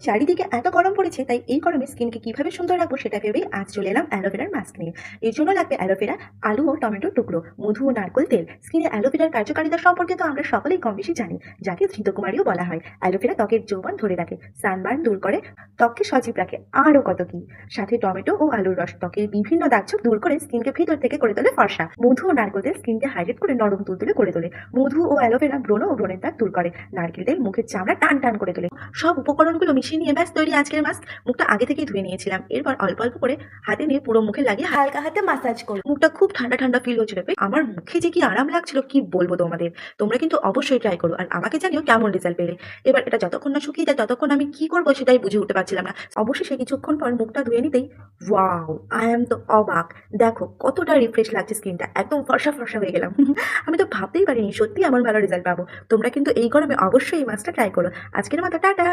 চারিদিকে এত গরম পড়েছে, তাই এই গরমে স্কিনকে কিভাবে সুন্দর রাখবো সেটা ভেবেই আজ চলে এলাম অ্যালোভেরার মাস্ক নিয়ে। এর জন্য লাগবে অ্যালোভেরা, আলু ও টমেটোর টুকরো, মধু ও নারকেল তেল। স্কিনে অ্যালোভেরার কার্যকারিতা সম্পর্কে তো আমরা সকলেই কম বেশি জানি, যাকে ঘৃতকুমারীও বলা হয়। অ্যালোভেরা ত্বকের যৌবন ধরে রাখে, সানবার্ন দূর করে, ত্বককে সজীব রাখে, আরও কত কি। সাথে টমেটো ও আলুর রস ত্বকের বিভিন্ন দাগছোপ দূর করে স্কিনকে ভিতর থেকে করে তোলে ফর্সা। মধু ও নারকেল তেল স্কিনকে হাইড্রেট করে নরম তুলতুলে করে তোলে। মধু ও অ্যালোভেরা ব্রণ ও ব্রণের দাগ দূর করে। নারকেল তেল মুখের চামড়া টান টান করে তোলে। সব উপকরণগুলো মিশিয়ে নিয়ে ব্যাস তৈরি আজকের মাস্ক। মুখটা আগে থেকেই ধুয়ে নিয়েছিলাম, এরপর অল্প অল্প করে হাতে নিয়ে পুরো মুখে লাগিয়ে হালকা হাতে মাসাজ করব। মুখটা খুব ঠান্ডা ঠান্ডা ফিল হচ্ছিল, আমার মুখে যে কি আরাম লাগছিল কি বলবো তোমাদের। তোমরা কিন্তু অবশ্যই ট্রাই করো আর আমাকে জানিও কেমন রেজাল্ট পেলে। এবার এটা যতক্ষণ না শুকিয়ে যায় ততক্ষণ আমি কি করবো সেটাই বুঝে উঠতে পারছিলাম না। অবশ্যই কিছুক্ষণ পর মুখটা ধুয়ে নিতেই ওয়াও, আই এম তো অবাক। দেখো কতটা রিফ্রেশ লাগছে, স্কিনটা একদম ফর্সা ফর্সা হয়ে গেলাম। আমি তো ভাবতেই পারিনি সত্যি আমার ভালো রেজাল্ট পাবো। তোমরা কিন্তু এই গরমে অবশ্যই এই মাস্কটা ট্রাই করো। আজকের মতো টাটা।